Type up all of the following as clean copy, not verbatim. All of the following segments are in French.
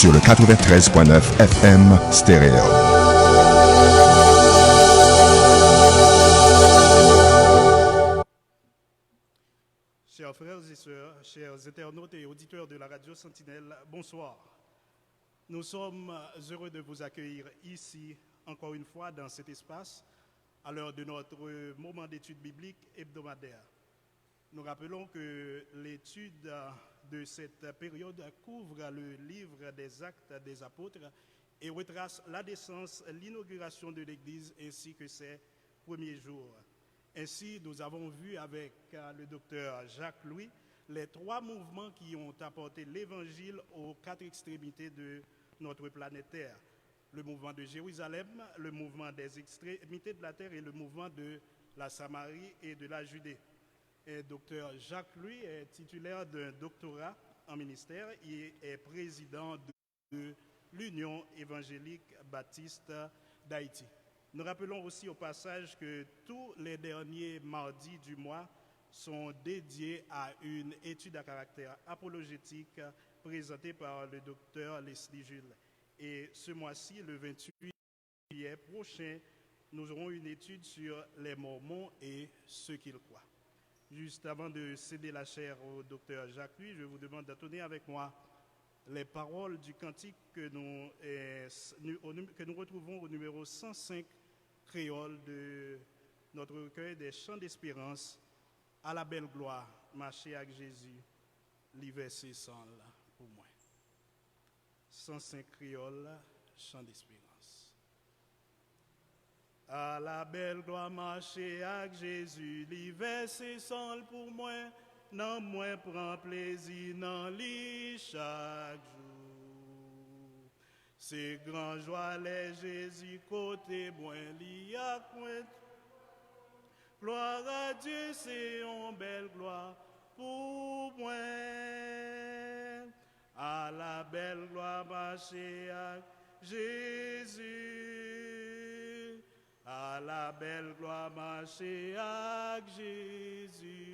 sur le 93.9 FM stéréo. Chers frères et sœurs, chers internautes et auditeurs de la radio Sentinelle, bonsoir. Nous sommes heureux de vous accueillir ici, encore une fois, dans cet espace, à l'heure de notre moment d'étude biblique hebdomadaire. Nous rappelons que l'étude de cette période couvre le livre des Actes des Apôtres et retrace la naissance, l'inauguration de l'Église ainsi que ses premiers jours. Ainsi, nous avons vu avec le docteur Jacques Louis les trois mouvements qui ont apporté l'Évangile aux quatre extrémités de notre planète Terre. Le mouvement de Jérusalem, le mouvement des extrémités de la Terre et le mouvement de la Samarie et de la Judée. Et docteur Jacques Louis est titulaire d'un doctorat en ministère et est président de l'Union évangélique baptiste d'Haïti. Nous rappelons aussi au passage que tous les derniers mardis du mois sont dédiés à une étude à caractère apologétique présentée par le docteur Leslie Jules. Et ce mois-ci, le 28 juillet prochain, nous aurons une étude sur les Mormons et ce qu'ils croient. Juste avant de céder la chaire au docteur Jacques Louis, je vous demande d'entonner avec moi les paroles du cantique que nous retrouvons au numéro 105 créole de notre recueil des chants d'espérance. À la belle gloire, marcher avec Jésus, l'hiver c'est pour moi. 105 créole, chants d'espérance. À la belle gloire, marcher avec Jésus, l'hiver c'est pour moi. Non, moi prends plaisir dans lui chaque jour. C'est grand joie les Jésus côté moi li a point. Gloire à Dieu, c'est une belle gloire pour moi. À la belle gloire marcher avec Jésus. À la belle gloire marcher avec Jésus.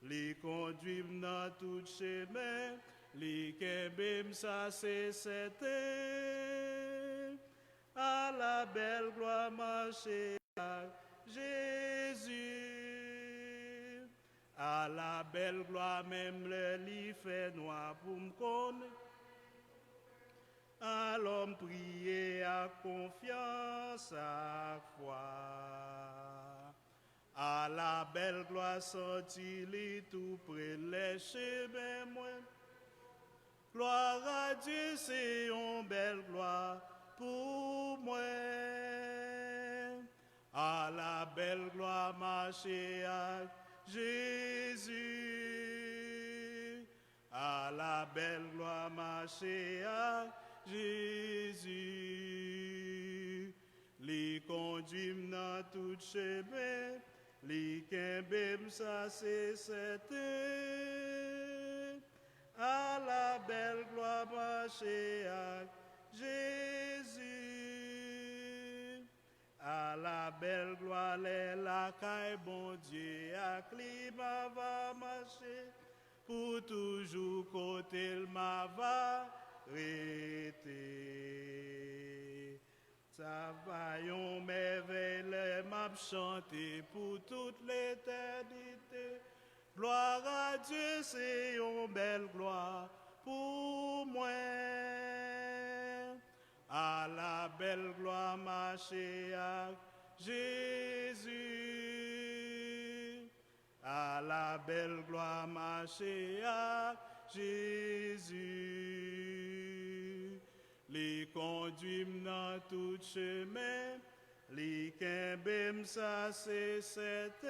Les conduire dans tout chemin, les kebem ça c'est certain. À la belle gloire marcher avec Jésus. À la belle gloire même le lit fait noir pour me connaître. À l'homme prier à confiance à foi. À la belle gloire sorti tout près les chemins moins. Gloire à Dieu, c'est une belle gloire pour moi. À la belle gloire marcher avec Jésus. À la belle gloire marcher avec Jésus. Les conduire dans tout chemin. Les kembem ça c'est certain. À la belle gloire marcher avec Jésus. À la belle gloire la caille bon Dieu à climat va marcher. Pour toujours côté le ma va rester. Travaillons merveille m'a chanter pour toute l'éternité. Gloire à Dieu, c'est une belle gloire pour moi. À la belle gloire marcher avec Jésus. À la belle gloire marcher avec Jésus. Les conduire dans tout chemin, les kembem ça c'est certain.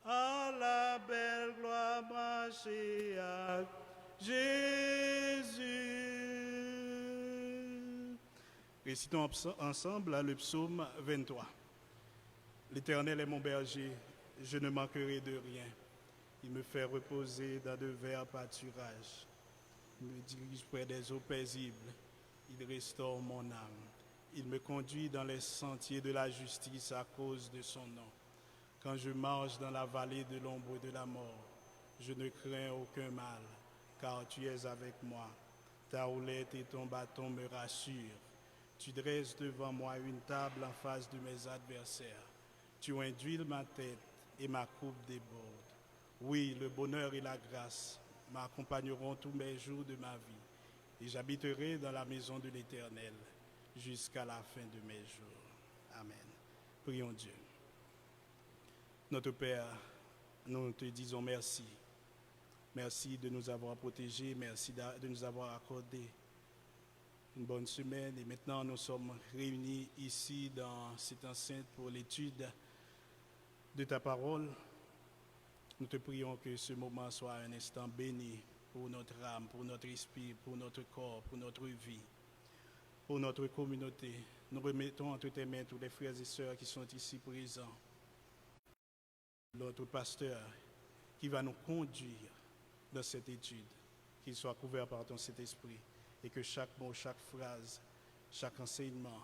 À la belle gloire marcher avec Jésus. Récitons ensemble le psaume 23. L'Éternel est mon berger, je ne manquerai de rien. Il me fait reposer dans de verts pâturages. Il me dirige près des eaux paisibles. Il restaure mon âme. Il me conduit dans les sentiers de la justice à cause de son nom. Quand je marche dans la vallée de l'ombre de la mort, je ne crains aucun mal, car tu es avec moi. Ta houlette et ton bâton me rassurent. Tu dresses devant moi une table en face de mes adversaires. Tu induis ma tête et ma coupe déborde. Oui, le bonheur et la grâce m'accompagneront tous mes jours de ma vie, et j'habiterai dans la maison de l'Éternel jusqu'à la fin de mes jours. Amen. Prions Dieu. Notre Père, nous te disons merci. Merci de nous avoir protégés, merci de nous avoir accordé une bonne semaine. Et maintenant, nous sommes réunis ici dans cette enceinte pour l'étude de ta parole. Nous te prions que ce moment soit un instant béni pour notre âme, pour notre esprit, pour notre corps, pour notre vie, pour notre communauté. Nous remettons entre tes mains tous les frères et sœurs qui sont ici présents. Notre pasteur qui va nous conduire dans cette étude, qu'il soit couvert par ton Saint-Esprit et que chaque mot, chaque phrase, chaque enseignement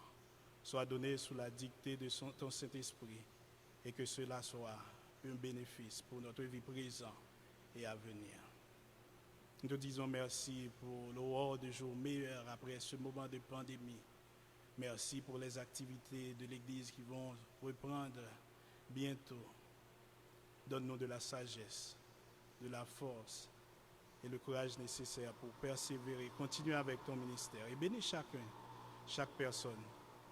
soit donné sous la dictée de ton Saint-Esprit et que cela soit un bénéfice pour notre vie présente et à venir. Nous te disons merci pour l'aurore de jour meilleur après ce moment de pandémie. Merci pour les activités de l'Église qui vont reprendre bientôt. Donne-nous de la sagesse, de la force et le courage nécessaire pour persévérer, continuer avec ton ministère. Et bénis chaque personne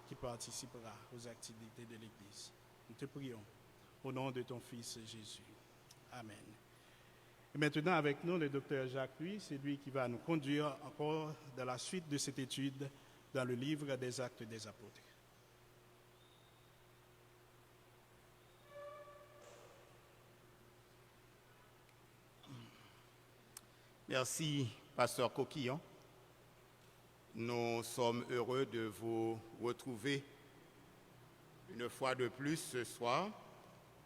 qui participera aux activités de l'Église. Nous te prions au nom de ton Fils Jésus. Amen. Et maintenant avec nous, le docteur Jacques Louis, c'est lui qui va nous conduire encore dans la suite de cette étude dans le livre des Actes des Apôtres. Merci, Pasteur Coquillon. Nous sommes heureux de vous retrouver une fois de plus ce soir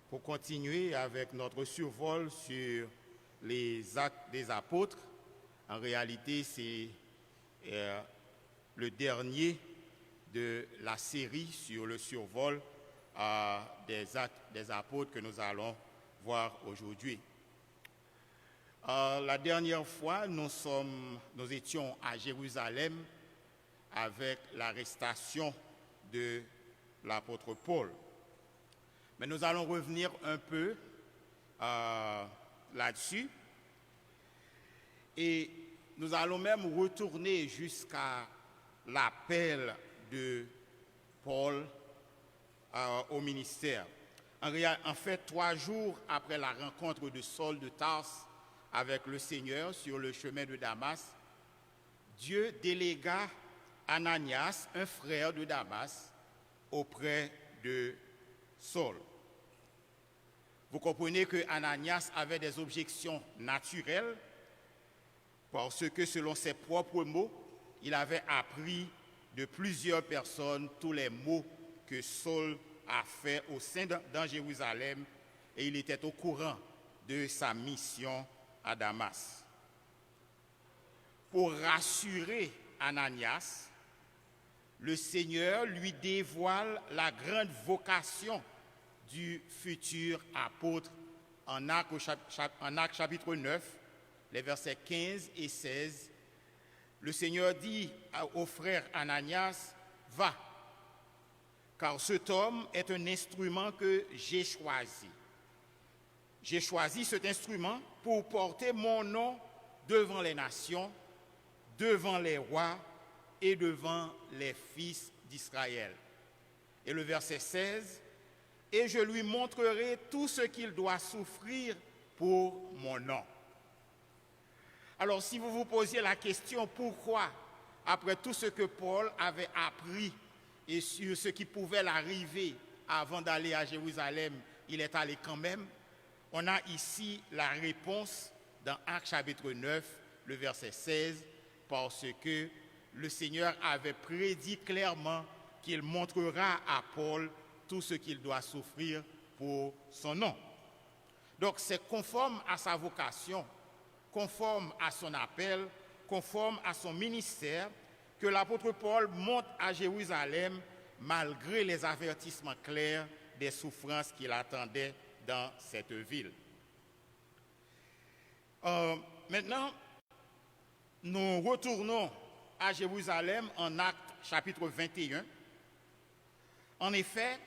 pour continuer avec notre survol sur les Actes des Apôtres. En réalité, c'est le dernier de la série sur le survol des Actes des Apôtres que nous allons voir aujourd'hui. La dernière fois, nous étions à Jérusalem avec l'arrestation de l'apôtre Paul. Mais nous allons revenir un peu là-dessus et nous allons même retourner jusqu'à l'appel de Paul au ministère. En fait, 3 jours après la rencontre de Saul de Tarse avec le Seigneur sur le chemin de Damas, Dieu délégua Ananias, un frère de Damas, auprès de Saul. Vous comprenez que Ananias avait des objections naturelles parce que, selon ses propres mots, il avait appris de plusieurs personnes tous les maux que Saul a fait au sein dans Jérusalem et il était au courant de sa mission à Damas. Pour rassurer Ananias, le Seigneur lui dévoile la grande vocation du futur apôtre en Actes chapitre 9, les versets 15 et 16. Le Seigneur dit au frère Ananias, « Va, car cet homme est un instrument que j'ai choisi. J'ai choisi cet instrument pour porter mon nom devant les nations, devant les rois et devant les fils d'Israël. » Et le verset 16, « Et je lui montrerai tout ce qu'il doit souffrir pour mon nom. » Alors, si vous vous posiez la question pourquoi, après tout ce que Paul avait appris et sur ce qui pouvait l'arriver avant d'aller à Jérusalem, il est allé quand même, on a ici la réponse dans Actes chapitre 9, le verset 16, parce que le Seigneur avait prédit clairement qu'il montrera à Paul tout ce qu'il doit souffrir pour son nom. Donc c'est conforme à sa vocation, conforme à son appel, conforme à son ministère, que l'apôtre Paul monte à Jérusalem malgré les avertissements clairs des souffrances qu'il attendait dans cette ville. Maintenant, Nous retournons à Jérusalem en Actes chapitre 21. En effet,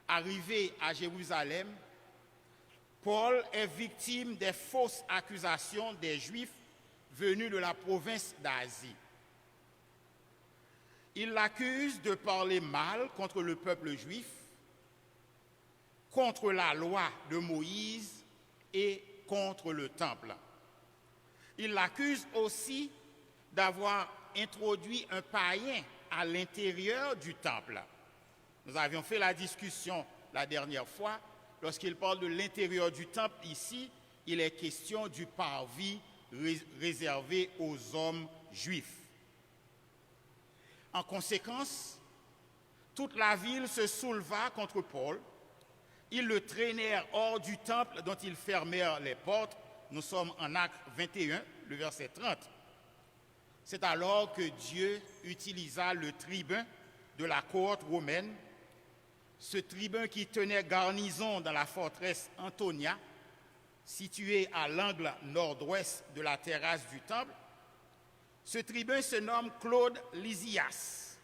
arrivé à Jérusalem, Paul est victime des fausses accusations des Juifs venus de la province d'Asie. Il l'accuse de parler mal contre le peuple juif, contre la loi de Moïse et contre le temple. Il l'accuse aussi d'avoir introduit un païen à l'intérieur du temple. Nous avions fait la discussion la dernière fois. Lorsqu'il parle de l'intérieur du temple, ici, il est question du parvis réservé aux hommes juifs. En conséquence, toute la ville se souleva contre Paul. Ils le traînèrent hors du temple dont ils fermèrent les portes. Nous sommes en Actes 21, le verset 30. C'est alors que Dieu utilisa le tribun de la cohorte romaine, ce tribun qui tenait garnison dans la forteresse Antonia, située à l'angle nord-ouest de la terrasse du temple. Ce tribun se nomme Claude Lysias.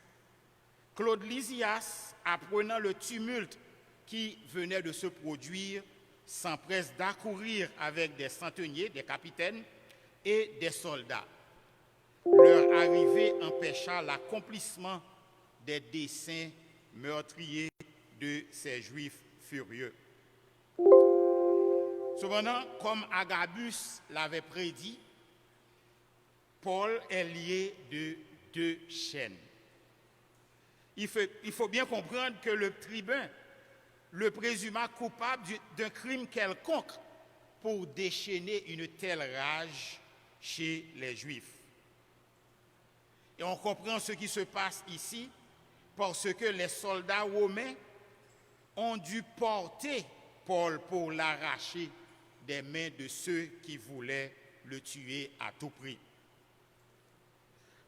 Claude Lysias, apprenant le tumulte qui venait de se produire, s'empresse d'accourir avec des centeniers, des capitaines et des soldats. Leur arrivée empêcha l'accomplissement des desseins meurtriers de ces Juifs furieux. Cependant, comme Agabus l'avait prédit, Paul est lié de deux chaînes. Il faut bien comprendre que le tribun le présuma coupable d'un crime quelconque pour déchaîner une telle rage chez les Juifs. Et on comprend ce qui se passe ici parce que les soldats romains ont dû porter Paul pour l'arracher des mains de ceux qui voulaient le tuer à tout prix.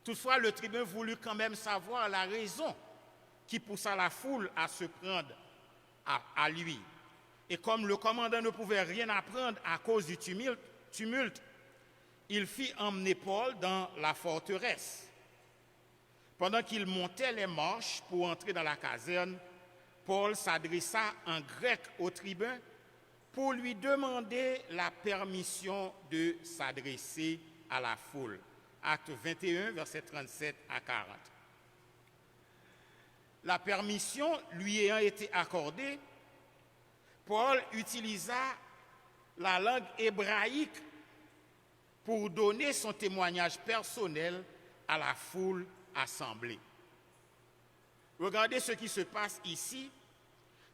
Toutefois, le tribun voulut quand même savoir la raison qui poussa la foule à se prendre à lui. Et comme le commandant ne pouvait rien apprendre à cause du tumulte, il fit emmener Paul dans la forteresse. Pendant qu'il montait les marches pour entrer dans la caserne, Paul s'adressa en grec au tribun pour lui demander la permission de s'adresser à la foule. Acte 21, versets 37 à 40. La permission lui ayant été accordée, Paul utilisa la langue hébraïque pour donner son témoignage personnel à la foule assemblée. Regardez ce qui se passe ici,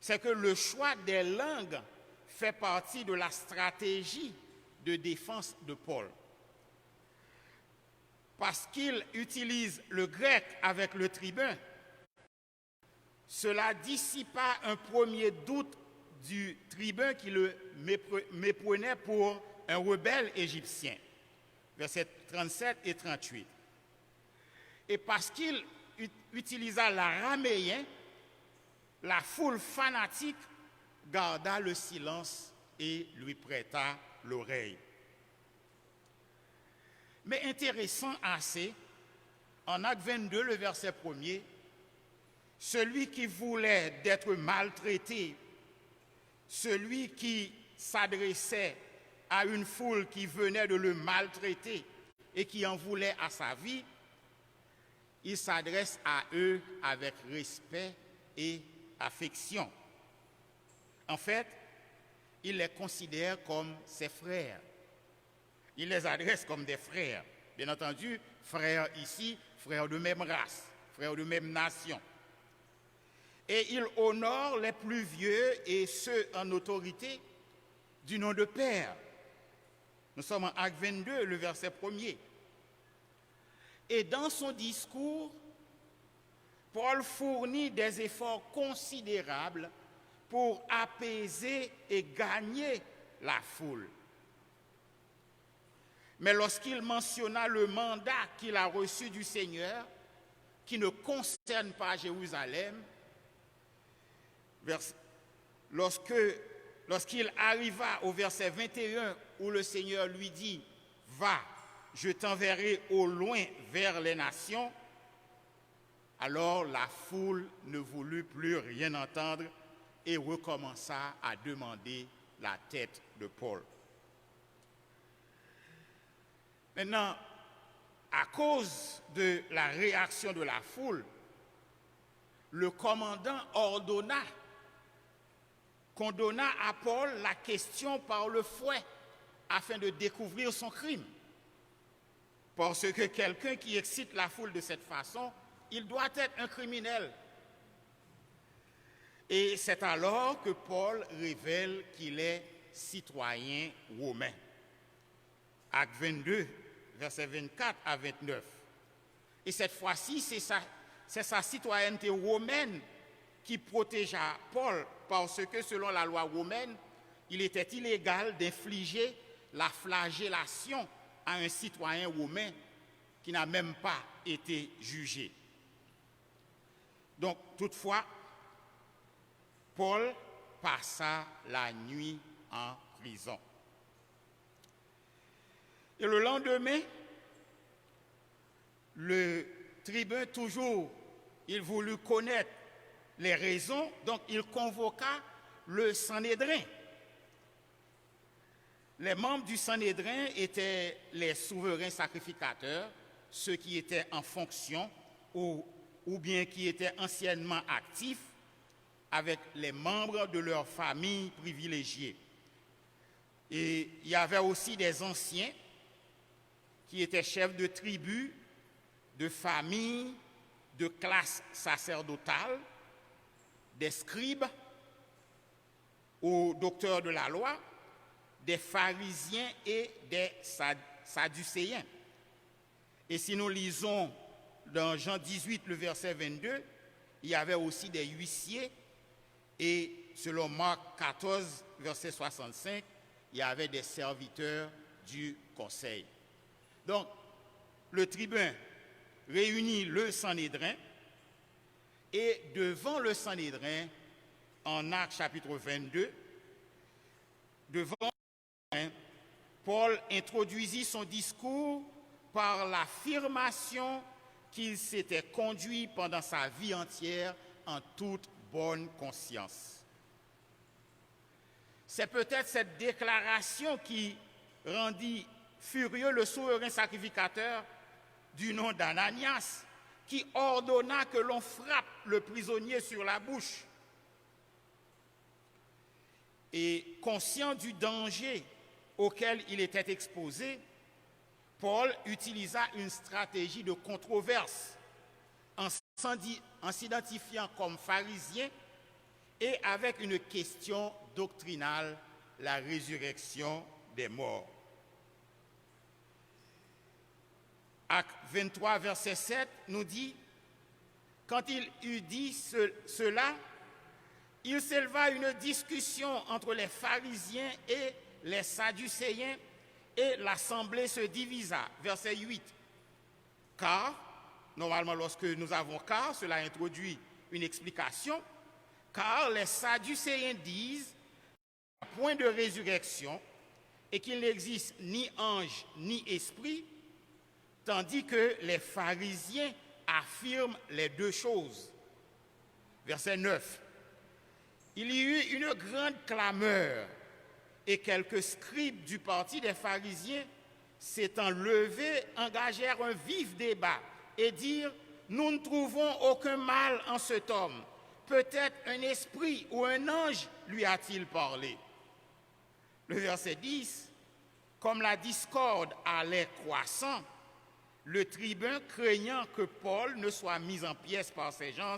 c'est que le choix des langues fait partie de la stratégie de défense de Paul. Parce qu'il utilise le grec avec le tribun, cela dissipa un premier doute du tribun qui le méprenait pour un rebelle égyptien. Versets 37 et 38. Et parce qu'il utilisa l'araméen, la foule fanatique garda le silence et lui prêta l'oreille. Mais intéressant assez, en Acte 22, le verset 1er, celui qui voulait d'être maltraité, celui qui s'adressait à une foule qui venait de le maltraiter et qui en voulait à sa vie, il s'adresse à eux avec respect et affection. En fait, il les considère comme ses frères. Il les adresse comme des frères. Bien entendu, frères ici, frères de même race, frères de même nation. Et il honore les plus vieux et ceux en autorité du nom de Père. Nous sommes en Acte 22, le verset 1er. Et dans son discours, Paul fournit des efforts considérables pour apaiser et gagner la foule. Mais lorsqu'il mentionna le mandat qu'il a reçu du Seigneur, qui ne concerne pas Jérusalem, lorsqu'il arriva au verset 21 où le Seigneur lui dit « Va, je t'enverrai au loin vers les nations. Alors la foule ne voulut plus rien entendre et recommença à demander la tête de Paul. Maintenant, à cause de la réaction de la foule, le commandant condamna à Paul la question par le fouet afin de découvrir son crime. Parce que quelqu'un qui excite la foule de cette façon, il doit être un criminel. Et c'est alors que Paul révèle qu'il est citoyen romain. Acte 22, versets 24 à 29. Et cette fois-ci, c'est sa citoyenneté romaine qui protégea Paul, parce que selon la loi romaine, il était illégal d'infliger la flagellation à un citoyen romain qui n'a même pas été jugé. Donc, toutefois, Paul passa la nuit en prison. Et le lendemain, le tribun, toujours, il voulut connaître les raisons, donc il convoqua le Sanhédrin. Les membres du Sanhédrin étaient les souverains sacrificateurs, ceux qui étaient en fonction ou bien qui étaient anciennement actifs, avec les membres de leur famille privilégiée. Et il y avait aussi des anciens qui étaient chefs de tribus, de familles, de classes sacerdotales, des scribes ou docteurs de la loi, des pharisiens et des sadducéens. Et si nous lisons dans Jean 18, le verset 22, il y avait aussi des huissiers. Et selon Marc 14, verset 65, il y avait des serviteurs du conseil. Donc, le tribun réunit le Sanhédrin et devant le Sanhédrin, en Actes chapitre 22, devant le Sanhédrin, Paul introduisit son discours par l'affirmation qu'il s'était conduit pendant sa vie entière en toute bonne conscience. C'est peut-être cette déclaration qui rendit furieux le souverain sacrificateur du nom d'Ananias, qui ordonna que l'on frappe le prisonnier sur la bouche. Et conscient du danger auquel il était exposé, Paul utilisa une stratégie de controverse en s'identifiant comme pharisien et avec une question doctrinale, la résurrection des morts. Acte 23, verset 7 nous dit, quand il eut dit cela, il s'éleva une discussion entre les pharisiens et les sadducéens et l'assemblée se divisa. Verset 8. Car, normalement lorsque nous avons car, cela introduit une explication, car les sadducéens disent qu'il n'y a point de résurrection et qu'il n'existe ni ange ni esprit, tandis que les pharisiens affirment les deux choses. Verset 9. Il y eut une grande clameur et quelques scribes du parti des pharisiens, s'étant levés, engagèrent un vif débat et dirent « Nous ne trouvons aucun mal en cet homme. Peut-être un esprit ou un ange lui a-t-il parlé ?» Le verset 10. Comme la discorde allait croissant, le tribun, craignant que Paul ne soit mis en pièces par ces gens,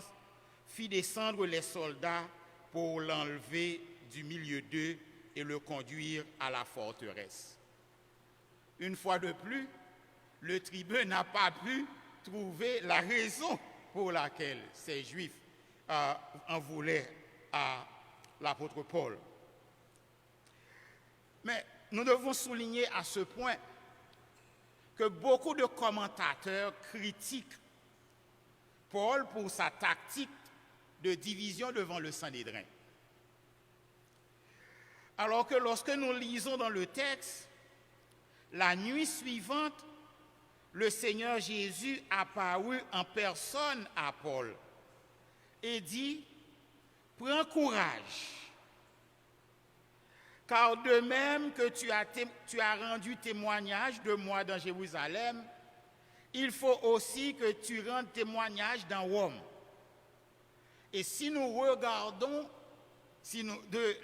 fit descendre les soldats pour l'enlever du milieu d'eux et le conduire à la forteresse. Une fois de plus, le tribun n'a pas pu trouver la raison pour laquelle ces Juifs en voulaient à l'apôtre Paul. Mais nous devons souligner à ce point que beaucoup de commentateurs critiquent Paul pour sa tactique de division devant le Sanhédrin. Alors que lorsque nous lisons dans le texte, la nuit suivante, le Seigneur Jésus apparut en personne à Paul et dit, « Prends courage, car de même que tu as rendu témoignage de moi dans Jérusalem, il faut aussi que tu rendes témoignage dans Rome. » Et si nous regardons de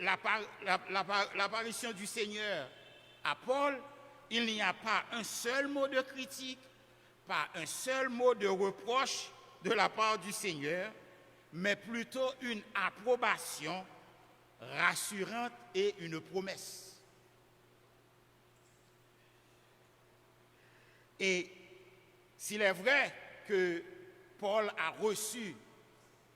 l'apparition du Seigneur à Paul, il n'y a pas un seul mot de critique, pas un seul mot de reproche de la part du Seigneur, mais plutôt une approbation rassurante et une promesse. Et s'il est vrai que Paul a reçu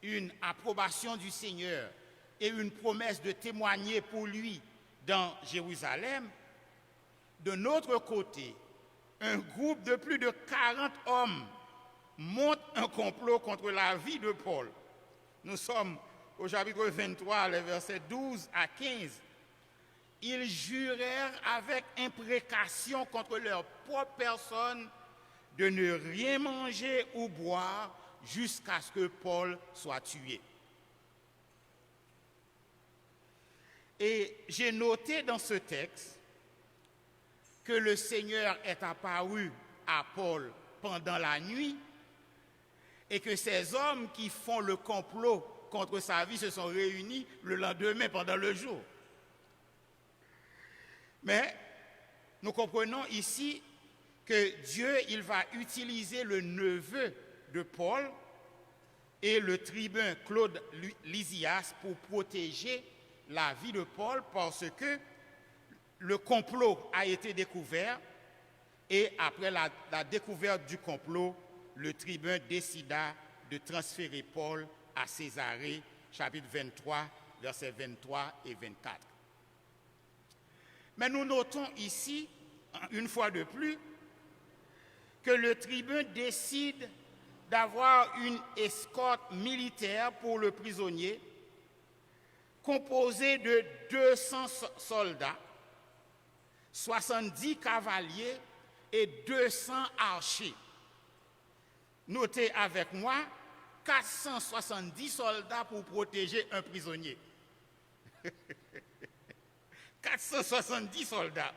une approbation du Seigneur et une promesse de témoigner pour lui dans Jérusalem, de notre côté, un groupe de plus de 40 hommes monte un complot contre la vie de Paul. Nous sommes au chapitre 23, les versets 12 à 15. Ils jurèrent avec imprécation contre leur propre personne de ne rien manger ou boire jusqu'à ce que Paul soit tué. Et j'ai noté dans ce texte que le Seigneur est apparu à Paul pendant la nuit et que ces hommes qui font le complot contre sa vie se sont réunis le lendemain pendant le jour. Mais nous comprenons ici que Dieu, il va utiliser le neveu de Paul et le tribun Claude Lysias pour protéger la vie de Paul parce que le complot a été découvert et après la découverte du complot, le tribun décida de transférer Paul à Césarée, chapitre 23, versets 23 et 24. Mais nous notons ici, une fois de plus, que le tribun décide d'avoir une escorte militaire pour le prisonnier composée de 200 soldats, 70 cavaliers et 200 archers. Notez avec moi, 470 soldats pour protéger un prisonnier. 470 soldats.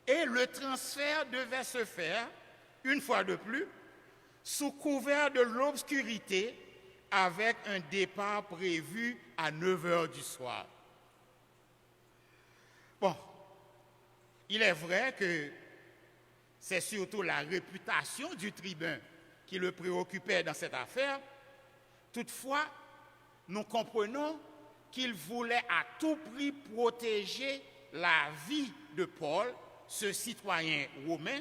Et le transfert devait se faire, une fois de plus, sous couvert de l'obscurité, avec un départ prévu à 9h du soir. Bon, il est vrai que c'est surtout la réputation du tribun qui le préoccupait dans cette affaire. Toutefois, nous comprenons qu'il voulait à tout prix protéger la vie de Paul, ce citoyen romain,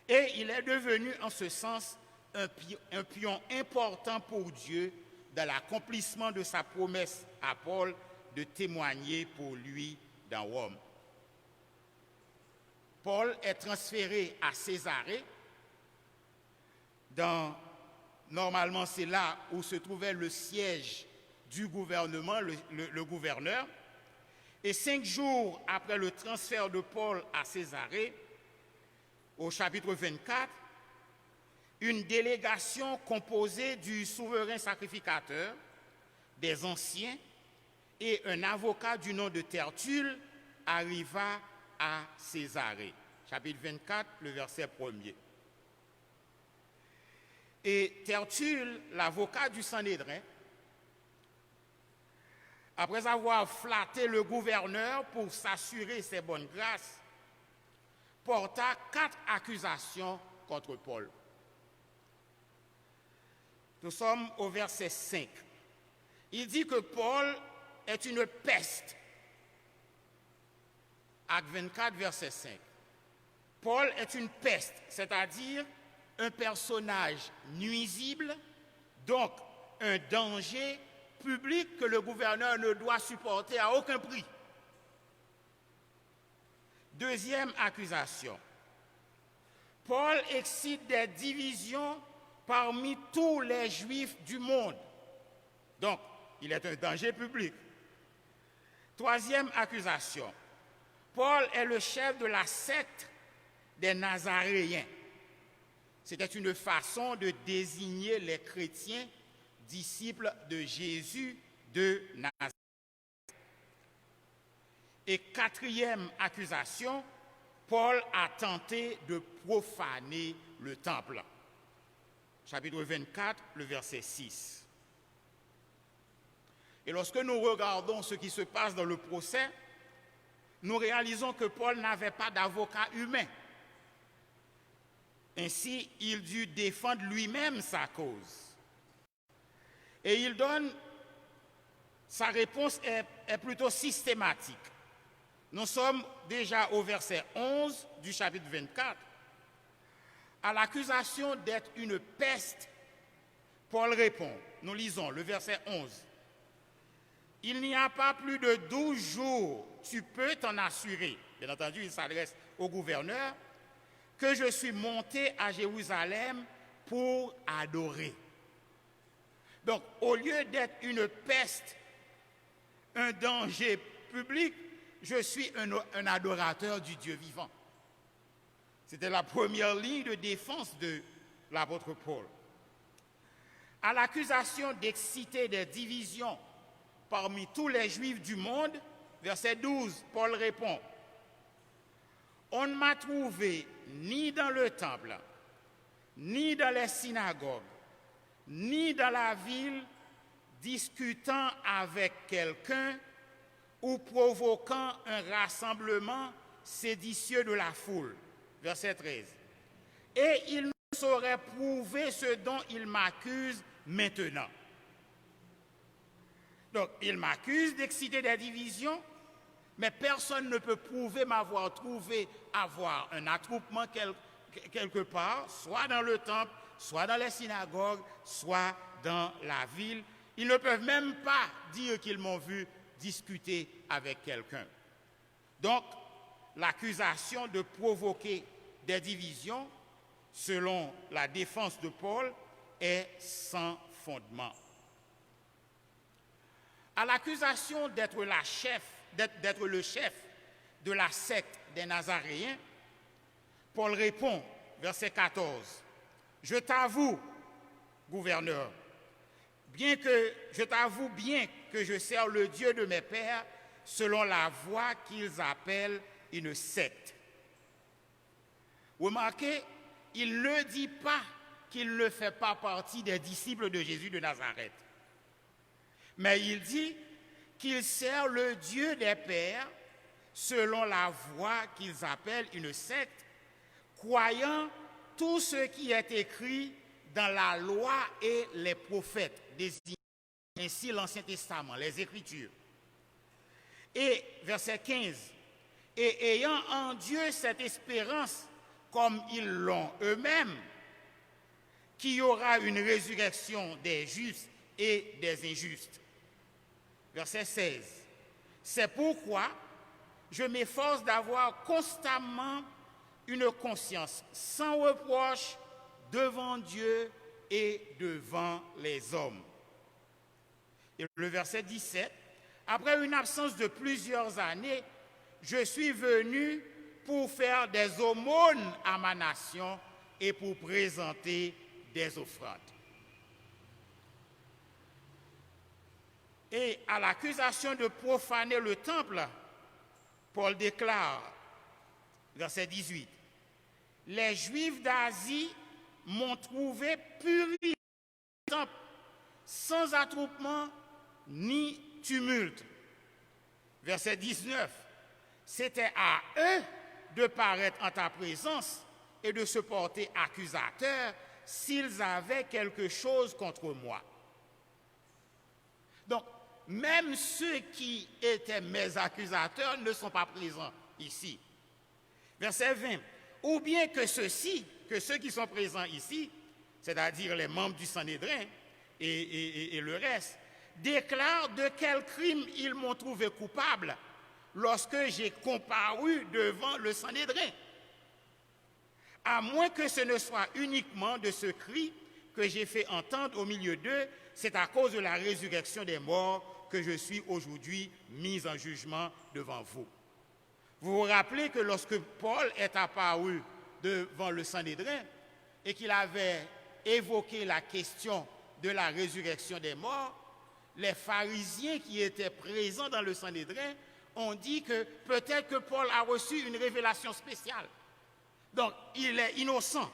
et il est devenu en ce sens un pion important pour Dieu dans l'accomplissement de sa promesse à Paul de témoigner pour lui dans Rome. Paul est transféré à Césarée. Normalement, c'est là où se trouvait le siège du gouvernement, le gouverneur. Et 5 jours après le transfert de Paul à Césarée, au chapitre 24, une délégation composée du souverain sacrificateur, des anciens et un avocat du nom de Tertulle arriva à Césarée. Chapitre 24, le verset 1er. Et Tertulle, l'avocat du Sanhédrin, après avoir flatté le gouverneur pour s'assurer ses bonnes grâces, porta 4 accusations contre Paul. Nous sommes au verset 5. Il dit que Paul est une peste. Acte 24, verset 5. Paul est une peste, c'est-à-dire un personnage nuisible, donc un danger public que le gouverneur ne doit supporter à aucun prix. Deuxième accusation. Paul excite des divisions parmi tous les Juifs du monde. Donc, il est un danger public. Troisième accusation. Paul est le chef de la secte des Nazaréens. C'était une façon de désigner les chrétiens disciples de Jésus de Nazareth. Et quatrième accusation, Paul a tenté de profaner le temple. Chapitre 24, le verset 6. Et lorsque nous regardons ce qui se passe dans le procès, nous réalisons que Paul n'avait pas d'avocat humain. Ainsi, il dut défendre lui-même sa cause. Et il donne, sa réponse est plutôt systématique. Nous sommes déjà au verset 11 du chapitre 24. À l'accusation d'être une peste, Paul répond, nous lisons le verset 11. Il n'y a pas plus de 12 jours, tu peux t'en assurer, bien entendu il s'adresse au gouverneur, que je suis monté à Jérusalem pour adorer. Donc au lieu d'être une peste, un danger public, je suis un adorateur du Dieu vivant. C'était la première ligne de défense de l'apôtre Paul. À l'accusation d'exciter des divisions parmi tous les Juifs du monde, verset 12, Paul répond, « On ne m'a trouvé ni dans le temple, ni dans les synagogues, ni dans la ville, discutant avec quelqu'un ou provoquant un rassemblement séditieux de la foule. » Verset 13. « Et il ne saurait prouver ce dont il m'accuse maintenant. » Donc, il m'accuse d'exciter des divisions, mais personne ne peut prouver m'avoir trouvé avoir un attroupement quelque part, soit dans le temple, soit dans les synagogues, soit dans la ville. Ils ne peuvent même pas dire qu'ils m'ont vu discuter avec quelqu'un. Donc, l'accusation de provoquer des divisions, selon la défense de Paul, est sans fondement. À l'accusation d'être le chef de la secte des Nazaréens, Paul répond, verset 14, « Je t'avoue, gouverneur, je t'avoue bien que je sers le Dieu de mes pères selon la voie qu'ils appellent une secte. » Remarquez, il ne dit pas qu'il ne fait pas partie des disciples de Jésus de Nazareth. Mais il dit qu'il sert le Dieu des pères selon la voie qu'ils appellent une secte, croyant tout ce qui est écrit dans la loi et les prophètes, désignant ainsi l'Ancien Testament, les Écritures. Et verset 15, « Et ayant en Dieu cette espérance, comme ils l'ont eux-mêmes, qu'il y aura une résurrection des justes et des injustes. » Verset 16. « C'est pourquoi je m'efforce d'avoir constamment une conscience sans reproche devant Dieu et devant les hommes. » Et le verset 17. « Après une absence de plusieurs années, je suis venu pour faire des aumônes à ma nation et pour présenter des offrandes. » Et à l'accusation de profaner le temple, Paul déclare, verset 18, « Les Juifs d'Asie m'ont trouvé purifié le temple, sans attroupement ni tumulte. » Verset 19, « C'était à eux de paraître en ta présence et de se porter accusateurs s'ils avaient quelque chose contre moi. » Donc, même ceux qui étaient mes accusateurs ne sont pas présents ici. Verset 20. « Ou bien que ceux qui sont présents ici, c'est-à-dire les membres du Sanhédrin et le reste, déclarent de quel crime ils m'ont trouvé coupable lorsque j'ai comparu devant le Sanhédrin. À moins que ce ne soit uniquement de ce cri que j'ai fait entendre au milieu d'eux, c'est à cause de la résurrection des morts que je suis aujourd'hui mis en jugement devant vous. » Vous vous rappelez que lorsque Paul est apparu devant le Sanhédrin, et qu'il avait évoqué la question de la résurrection des morts, les pharisiens qui étaient présents dans le Sanhédrin ont dit que peut-être que Paul a reçu une révélation spéciale. Donc, il est innocent.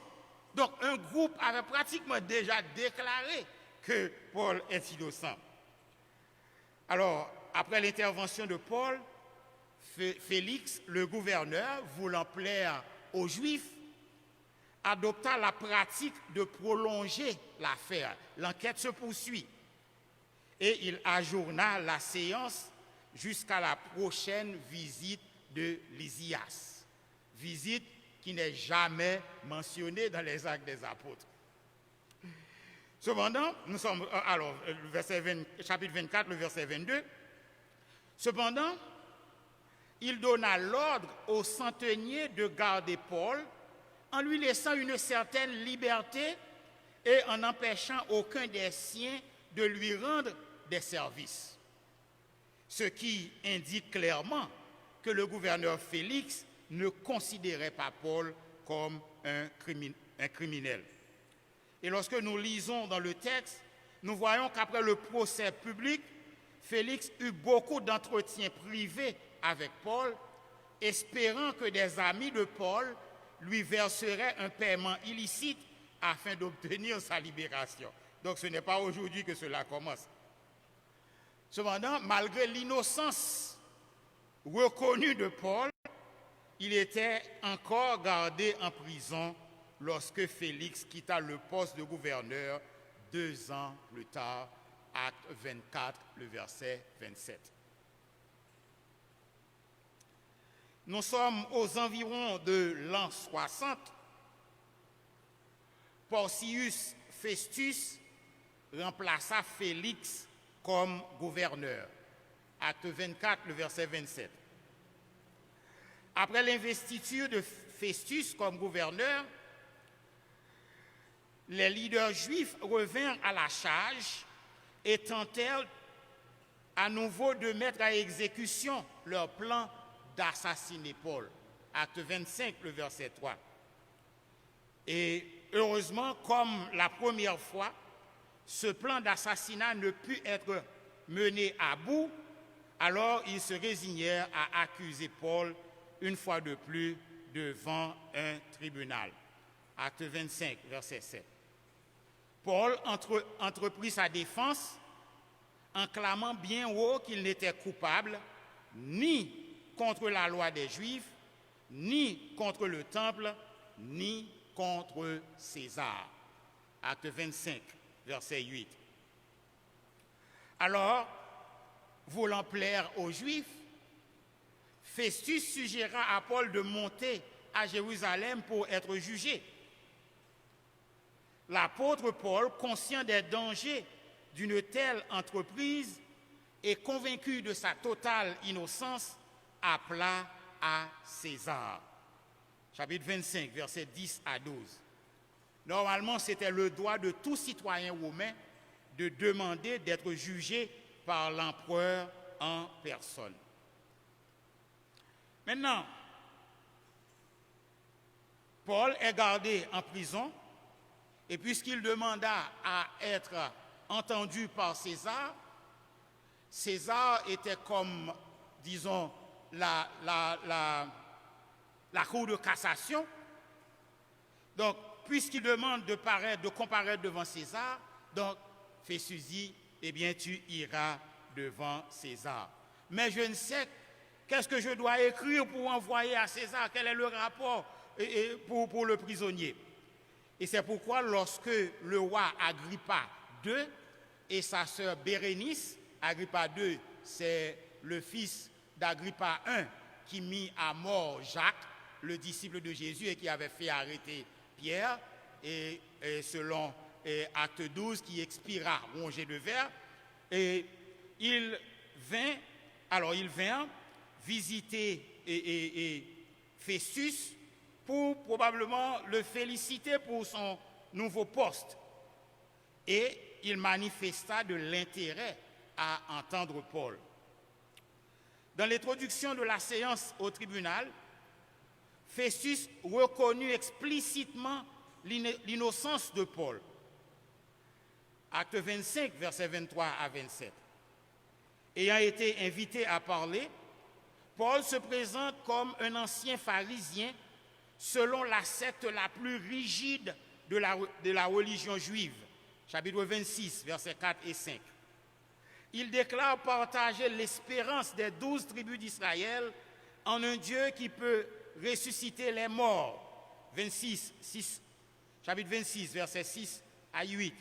Donc, un groupe avait pratiquement déjà déclaré que Paul est innocent. Alors, après l'intervention de Paul, Félix, le gouverneur, voulant plaire aux Juifs, adopta la pratique de prolonger l'affaire. L'enquête se poursuit et il ajourna la séance jusqu'à la prochaine visite de Lysias. Visite qui n'est jamais mentionnée dans les Actes des Apôtres. Cependant, nous sommes, alors, chapitre 24, le verset 22. Cependant, il donna l'ordre au centenier de garder Paul en lui laissant une certaine liberté et en n'empêchant aucun des siens de lui rendre des services. Ce qui indique clairement que le gouverneur Félix ne considérait pas Paul comme un criminel. Et lorsque nous lisons dans le texte, nous voyons qu'après le procès public, Félix eut beaucoup d'entretiens privés avec Paul, espérant que des amis de Paul lui verseraient un paiement illicite afin d'obtenir sa libération. Donc ce n'est pas aujourd'hui que cela commence. Cependant, malgré l'innocence reconnue de Paul, il était encore gardé en prison lorsque Félix quitta le poste de gouverneur 2 ans plus tard, acte 24, le verset 27. Nous sommes aux environs de l'an 60. Porcius Festus remplaça Félix comme gouverneur. Acte 24, le verset 27. Après l'investiture de Festus comme gouverneur, les leaders juifs revinrent à la charge et tentèrent à nouveau de mettre à exécution leur plan d'assassiner Paul. Acte 25, le verset 3. Et heureusement, comme la première fois, ce plan d'assassinat ne put être mené à bout, alors ils se résignèrent à accuser Paul une fois de plus devant un tribunal. Acte 25, verset 7. Paul entreprit sa défense en clamant bien haut qu'il n'était coupable ni contre la loi des Juifs, ni contre le temple, ni contre César. Acte 25, verset 8. Alors, voulant plaire aux Juifs, Festus suggéra à Paul de monter à Jérusalem pour être jugé. L'apôtre Paul, conscient des dangers d'une telle entreprise et convaincu de sa totale innocence, appela à César. Chapitre 25, versets 10 à 12. Normalement, c'était le droit de tout citoyen romain de demander d'être jugé par l'empereur en personne. Maintenant, Paul est gardé en prison et puisqu'il demanda à être entendu par César, César était comme, disons, la cour de cassation. Donc, puisqu'il demande de comparaître devant César, donc Festus dit, eh bien, tu iras devant César. Mais je ne sais qu'est-ce que je dois écrire pour envoyer à César, quel est le rapport pour le prisonnier. Et c'est pourquoi lorsque le roi Agrippa II et sa sœur Bérénice, Agrippa II, c'est le fils d'Agrippa I qui mit à mort Jacques, le disciple de Jésus et qui avait fait arrêter Pierre, et selon Acte 12 qui expira rongé de verre, et il vint visiter Festus pour probablement le féliciter pour son nouveau poste. Et il manifesta de l'intérêt à entendre Paul. Dans l'introduction de la séance au tribunal, Festus reconnut explicitement l'innocence de Paul. Acte 25, versets 23 à 27. Ayant été invité à parler, Paul se présente comme un ancien pharisien selon la secte la plus rigide de la religion juive. Chapitre 26, versets 4 et 5. Il déclare partager l'espérance des 12 tribus d'Israël en un Dieu qui peut ressusciter les morts. Chapitre 26, versets 6 à 8.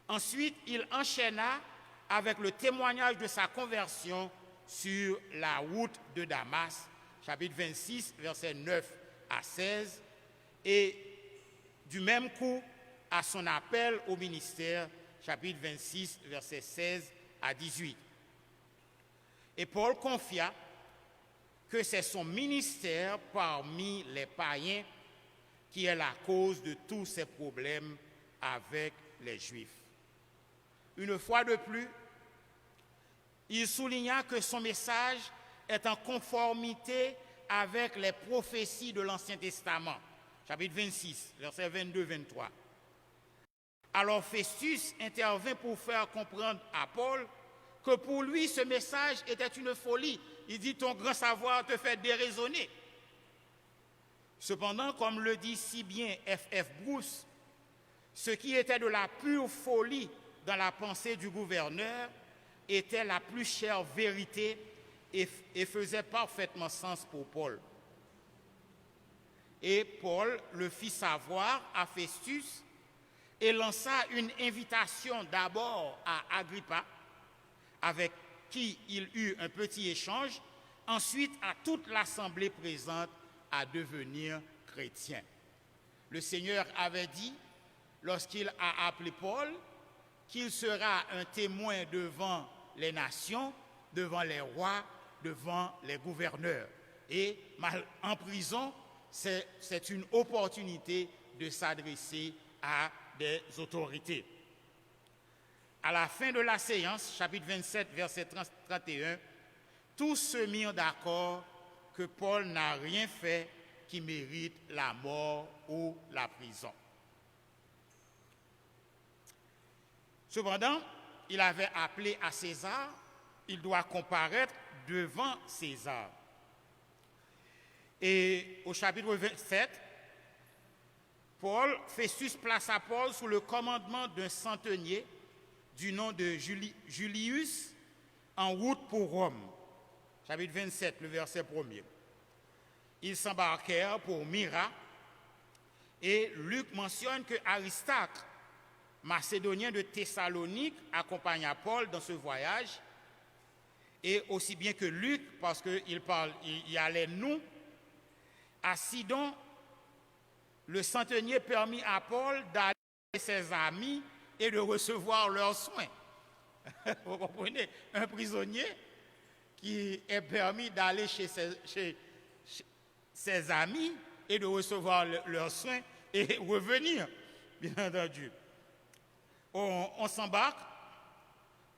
Ensuite, il enchaîna avec le témoignage de sa conversion sur la route de Damas, chapitre 26, versets 9 à 16, et du même coup à son appel au ministère, chapitre 26, versets 16 à 18. Et Paul confia que c'est son ministère parmi les païens qui est la cause de tous ces problèmes avec les Juifs. Une fois de plus, il souligna que son message est en conformité avec les prophéties de l'Ancien Testament, chapitre 26, versets 22-23. Alors Festus intervint pour faire comprendre à Paul que pour lui, ce message était une folie. Il dit, ton grand savoir te fait déraisonner. Cependant, comme le dit si bien F.F. Bruce, ce qui était de la pure folie dans la pensée du gouverneur était la plus chère vérité et faisait parfaitement sens pour Paul. Et Paul le fit savoir à Festus et lança une invitation d'abord à Agrippa, avec qui il eut un petit échange, ensuite à toute l'assemblée présente à devenir chrétien. Le Seigneur avait dit, lorsqu'il a appelé Paul, qu'il sera un témoin devant les nations, devant les rois, devant les gouverneurs. Et en prison, c'est une opportunité de s'adresser à des autorités. À la fin de la séance, chapitre 27, verset 31, tous se mirent d'accord que Paul n'a rien fait qui mérite la mort ou la prison. Cependant, il avait appelé à César, il doit comparaître devant César. Et au chapitre 27, Festus plaça Paul sous le commandement d'un centenier du nom de Julius en route pour Rome. Chapitre 27, le verset 1er. Ils s'embarquèrent pour Myra et Luc mentionne que Aristarque, macédonien de Thessalonique, accompagna Paul dans ce voyage, et aussi bien que Luc, parce qu'il y allait nous. À Sidon, le centenier permit à Paul d'aller chez ses amis et de recevoir leurs soins. Vous comprenez? Un prisonnier qui est permis d'aller chez ses amis et de recevoir leurs soins et revenir, bien entendu. On s'embarque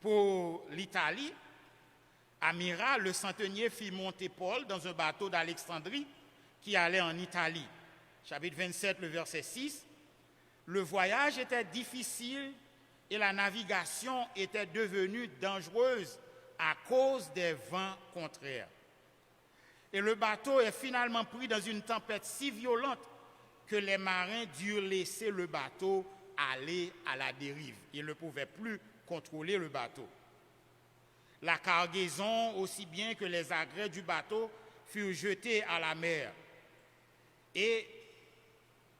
pour l'Italie. À Myra, le centenier fit monter Paul dans un bateau d'Alexandrie qui allait en Italie. Chapitre 27, le verset 6. Le voyage était difficile et la navigation était devenue dangereuse à cause des vents contraires. Et le bateau est finalement pris dans une tempête si violente que les marins durent laisser le bateau aller à la dérive. Ils ne pouvaient plus contrôler le bateau. La cargaison, aussi bien que les agrès du bateau, furent jetés à la mer. Et,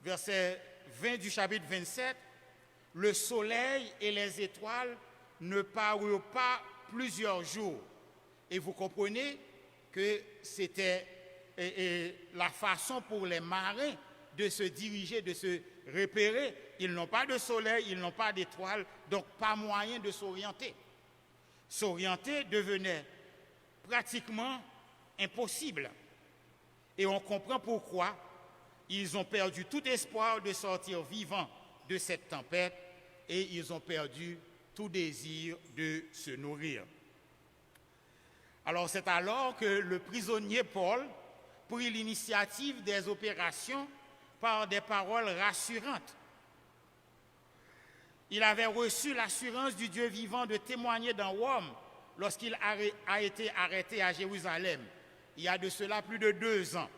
verset 20 du chapitre 27, le soleil et les étoiles ne parurent pas plusieurs jours. Et vous comprenez que c'était la façon pour les marins de se diriger, de se repérer. Ils n'ont pas de soleil, ils n'ont pas d'étoiles, donc pas moyen de s'orienter. S'orienter devenait pratiquement impossible. Et on comprend pourquoi ils ont perdu tout espoir de sortir vivants de cette tempête et ils ont perdu tout désir de se nourrir. Alors c'est alors que le prisonnier Paul prit l'initiative des opérations par des paroles rassurantes. Il avait reçu l'assurance du Dieu vivant de témoigner dans Rome lorsqu'il a été arrêté à Jérusalem, il y a de cela plus de 2 ans,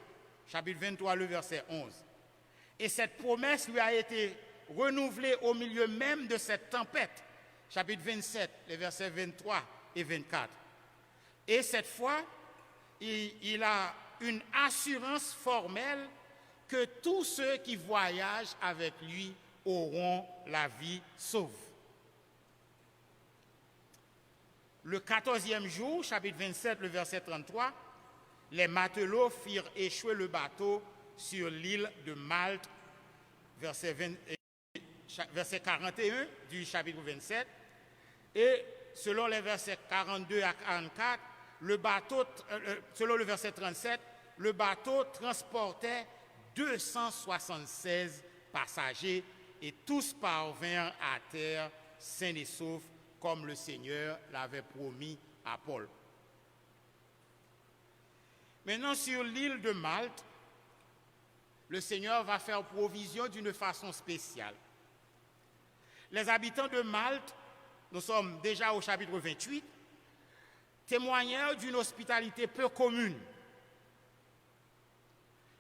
chapitre 23, le verset 11. Et cette promesse lui a été renouvelée au milieu même de cette tempête, chapitre 27, les versets 23 et 24. Et cette fois, il a une assurance formelle que tous ceux qui voyagent avec lui auront la vie sauve. Le 14e jour, chapitre 27, le verset 33, les matelots firent échouer le bateau sur l'île de Malte, verset 41 du chapitre 27. Et selon les versets 42 à 44, selon le verset 37, le bateau transportait 276 passagers et tous parvinrent à terre sains et saufs comme le Seigneur l'avait promis à Paul. Maintenant, sur l'île de Malte, le Seigneur va faire provision d'une façon spéciale. Les habitants de Malte, nous sommes déjà au chapitre 28, témoignèrent d'une hospitalité peu commune.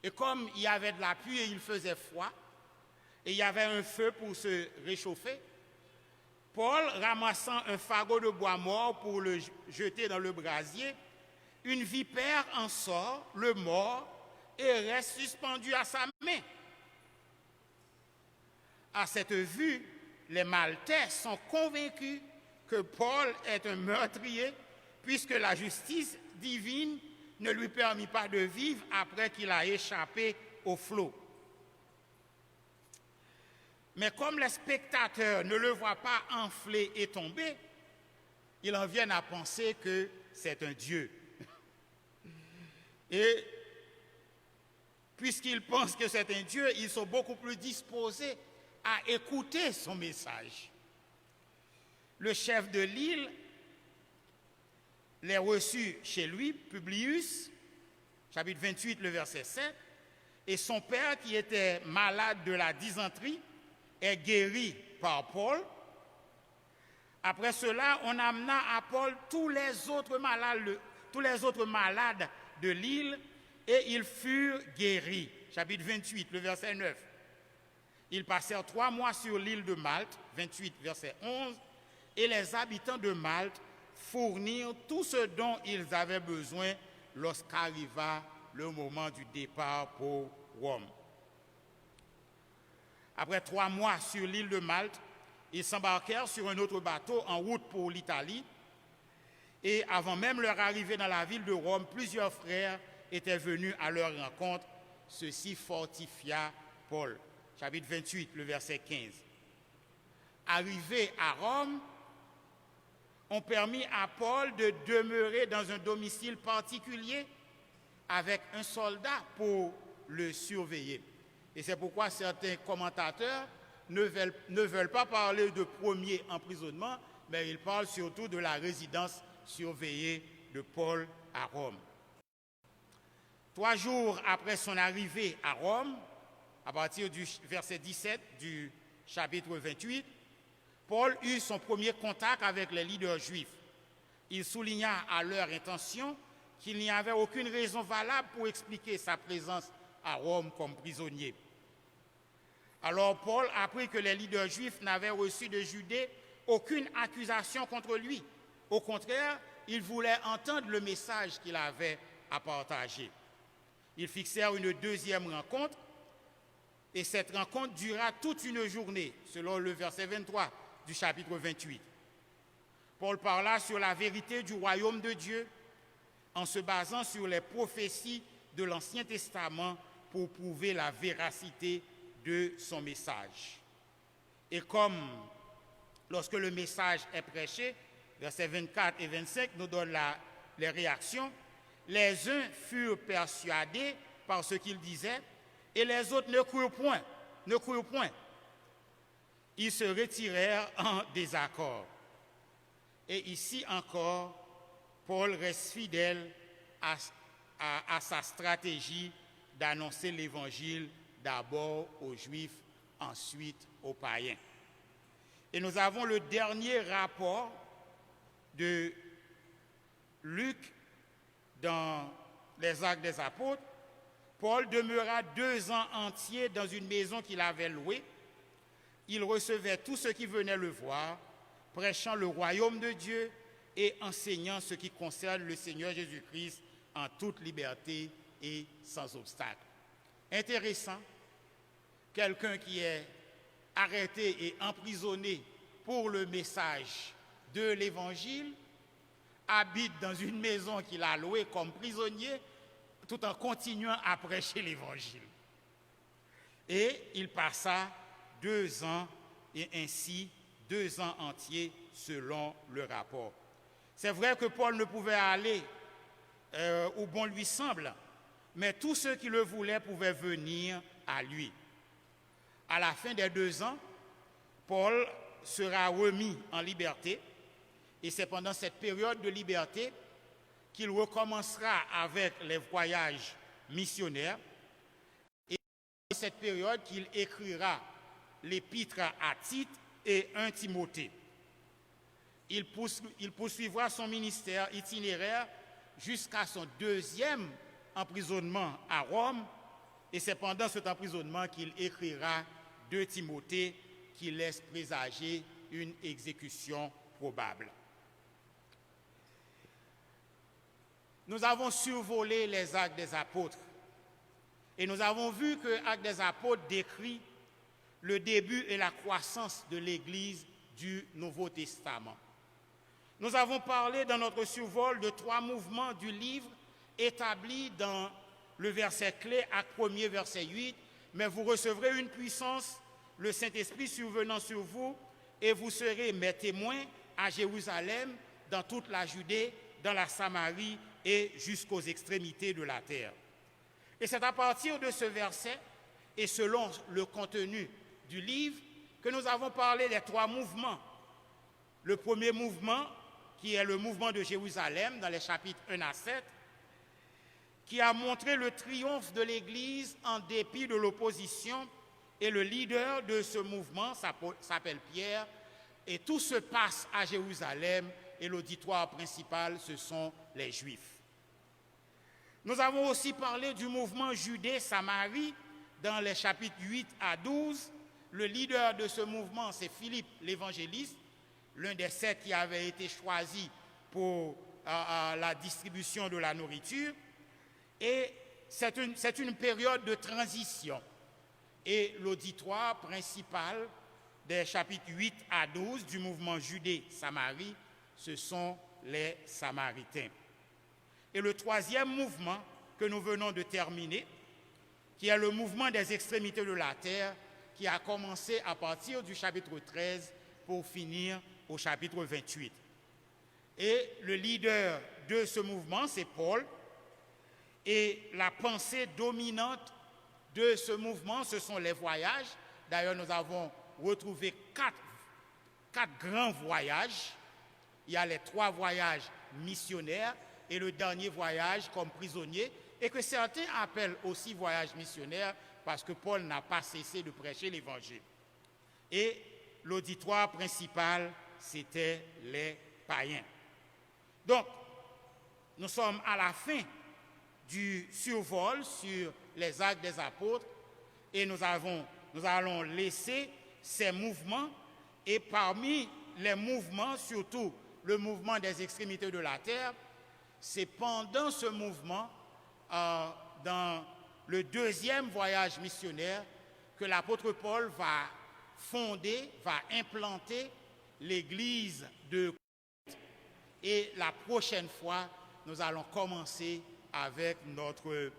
Et comme il y avait de la pluie et il faisait froid, et il y avait un feu pour se réchauffer, Paul, ramassant un fagot de bois mort pour le jeter dans le brasier, une vipère en sort, le mord, et reste suspendu à sa main. À cette vue, les Maltais sont convaincus que Paul est un meurtrier, puisque la justice divine ne lui permit pas de vivre après qu'il a échappé au flot. Mais comme les spectateurs ne le voient pas enfler et tomber, ils en viennent à penser que c'est un Dieu. Et puisqu'ils pensent que c'est un Dieu, ils sont beaucoup plus disposés à écouter son message. Le chef de l'île les reçut chez lui, Publius, chapitre 28, le verset 7, et son père, qui était malade de la dysenterie, est guéri par Paul. Après cela, on amena à Paul tous les autres malades de l'île, et ils furent guéris. Chapitre 28, le verset 9. Ils passèrent 3 mois sur l'île de Malte, 28, verset 11, et les habitants de Malte fournirent tout ce dont ils avaient besoin lorsqu'arriva le moment du départ pour Rome. Après 3 mois sur l'île de Malte, ils s'embarquèrent sur un autre bateau en route pour l'Italie. Et avant même leur arrivée dans la ville de Rome, plusieurs frères étaient venus à leur rencontre. Ceci fortifia Paul. Chapitre 28, le verset 15. Arrivés à Rome, on permit à Paul de demeurer dans un domicile particulier avec un soldat pour le surveiller. Et c'est pourquoi certains commentateurs ne veulent pas parler de premier emprisonnement, mais ils parlent surtout de la résidence surveillée de Paul à Rome. 3 jours après son arrivée à Rome, à partir du verset 17 du chapitre 28, Paul eut son premier contact avec les leaders juifs. Il souligna à leur intention qu'il n'y avait aucune raison valable pour expliquer sa présence à Rome comme prisonnier. Alors Paul apprit que les leaders juifs n'avaient reçu de Judée aucune accusation contre lui. Au contraire, ils voulaient entendre le message qu'il avait à partager. Ils fixèrent une deuxième rencontre et cette rencontre dura toute une journée, selon le verset 23 du chapitre 28. Paul parla sur la vérité du royaume de Dieu en se basant sur les prophéties de l'Ancien Testament pour prouver la véracité de son message. Et comme lorsque le message est prêché, versets 24 et 25 nous donnent les réactions, les uns furent persuadés par ce qu'il disait et les autres ne crurent point. Ils se retirèrent en désaccord. Et ici encore, Paul reste fidèle à sa stratégie d'annoncer l'évangile d'abord aux Juifs, ensuite aux païens. Et nous avons le dernier rapport de Luc dans les Actes des Apôtres. Paul demeura 2 ans entiers dans une maison qu'il avait louée. Il recevait tous ceux qui venaient le voir, prêchant le royaume de Dieu et enseignant ce qui concerne le Seigneur Jésus-Christ en toute liberté et sans obstacle. Intéressant, quelqu'un qui est arrêté et emprisonné pour le message de l'Évangile habite dans une maison qu'il a louée comme prisonnier tout en continuant à prêcher l'Évangile. Et il passa 2 ans, et ainsi 2 ans entiers selon le rapport. C'est vrai que Paul ne pouvait aller où bon lui semble, mais tous ceux qui le voulaient pouvaient venir à lui. À la fin des 2 ans, Paul sera remis en liberté, et c'est pendant cette période de liberté qu'il recommencera avec les voyages missionnaires, et c'est cette période qu'il écrira l'épître à Tite et 1 Timothée. Il poursuivra son ministère itinéraire jusqu'à son 2e emprisonnement à Rome, et c'est pendant cet emprisonnement qu'il écrira 2 Timothée qui laisse présager une exécution probable. Nous avons survolé les Actes des Apôtres et nous avons vu que Actes des Apôtres décrit le début et la croissance de l'Église du Nouveau Testament. Nous avons parlé dans notre survol de 3 mouvements du livre établis dans le verset clé, Acte 1er, verset 8, « Mais vous recevrez une puissance, le Saint-Esprit survenant sur vous, et vous serez mes témoins à Jérusalem, dans toute la Judée, dans la Samarie et jusqu'aux extrémités de la terre. » Et c'est à partir de ce verset, et selon le contenu du livre, que nous avons parlé des 3 mouvements. Le premier mouvement, qui est le mouvement de Jérusalem, dans les chapitres 1 à 7, qui a montré le triomphe de l'Église en dépit de l'opposition, et le leader de ce mouvement s'appelle Pierre, et tout se passe à Jérusalem, et l'auditoire principal, ce sont les Juifs. Nous avons aussi parlé du mouvement Judée-Samarie dans les chapitres 8 à 12. Le leader de ce mouvement, c'est Philippe l'évangéliste, l'un des 7 qui avait été choisi pour la distribution de la nourriture. Et c'est une période de transition. Et l'auditoire principal des chapitres 8 à 12 du mouvement Judée-Samarie, ce sont les Samaritains. Et le 3e mouvement que nous venons de terminer, qui est le mouvement des extrémités de la terre, qui a commencé à partir du chapitre 13 pour finir au chapitre 28. Et le leader de ce mouvement, c'est Paul. Et la pensée dominante de ce mouvement, ce sont les voyages. D'ailleurs, nous avons retrouvé 4 grands voyages. Il y a les 3 voyages missionnaires et le dernier voyage comme prisonnier, et que certains appellent aussi voyage missionnaire parce que Paul n'a pas cessé de prêcher l'Évangile. Et l'auditoire principal, c'était les païens. Donc, nous sommes à la fin du survol sur les Actes des Apôtres et nous allons laisser ces mouvements, et parmi les mouvements, surtout le mouvement des extrémités de la terre, c'est pendant ce mouvement, dans le 2e voyage missionnaire, que l'apôtre Paul va fonder, va implanter l'église de Corinthe. Et la prochaine fois, nous allons commencer avec notre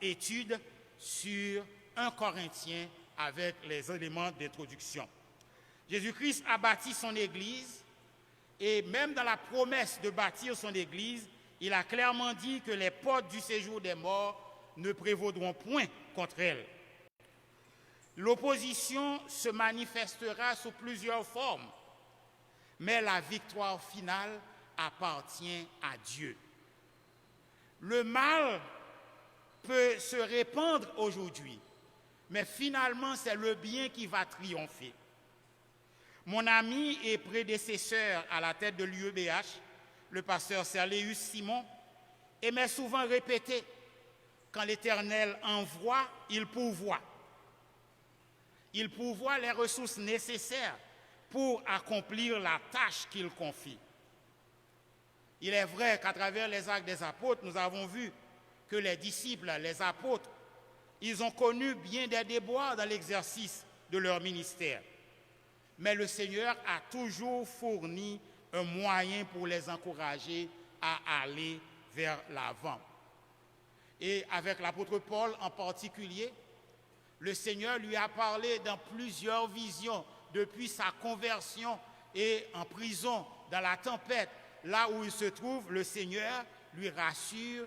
étude sur 1 Corinthiens avec les éléments d'introduction. Jésus-Christ a bâti son église, et même dans la promesse de bâtir son église, il a clairement dit que les portes du séjour des morts ne prévaudront point contre elle. L'opposition se manifestera sous plusieurs formes, mais la victoire finale appartient à Dieu. Le mal peut se répandre aujourd'hui, mais finalement, c'est le bien qui va triompher. Mon ami et prédécesseur à la tête de l'UEBH, le pasteur Serléus Simon, aimait souvent répéter « Quand l'Éternel envoie, il pourvoit ». Il pourvoit les ressources nécessaires pour accomplir la tâche qu'il confie. Il est vrai qu'à travers les actes des apôtres, nous avons vu que les disciples, les apôtres, ils ont connu bien des déboires dans l'exercice de leur ministère. Mais le Seigneur a toujours fourni un moyen pour les encourager à aller vers l'avant. Et avec l'apôtre Paul en particulier, le Seigneur lui a parlé dans plusieurs visions depuis sa conversion et en prison, dans la tempête. Là où il se trouve, le Seigneur lui rassure